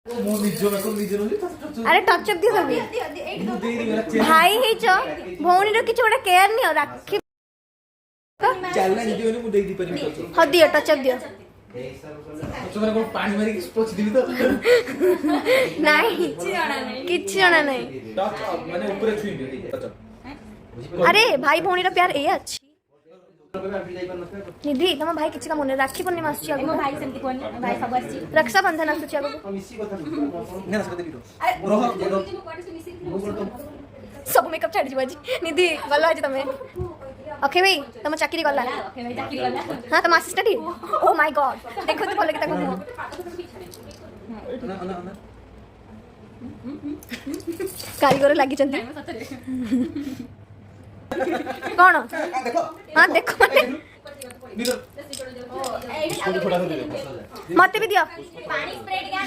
अरे touch up दियो तभी भाई हे छ भौणी रो किछ गोटे केयर नियो राखी चलना नहीं दियो मु देई दी परिमी टच ह दियो टच अप दियो तो मैंने पानी मारी के स्पोर्ट्स दी तो नहीं किछ जणा नहीं टच माने ऊपर छुई दियो टच अरे भाई भौणी रो प्यार ए अछि निधि तम भाई किछ काम ने राखी पूर्णिमा आछि आगो भाई सेमती कोन भाई सब आछि रक्षा बंधन आछि आगो ना सकते वीडियो रोह सब मेकअप छाड़ जीवा जी निधि गलो आज तमे ओके भाई तम चाकरी गला ओके भाई चाकरी गला हां तम असिस्टेंट ओ माय गॉड देखो तो बोले के ताको ना ना ना कारीगर लागि चंदी कौन देखो हां देखो मते भी दियो पानी स्प्रे क्या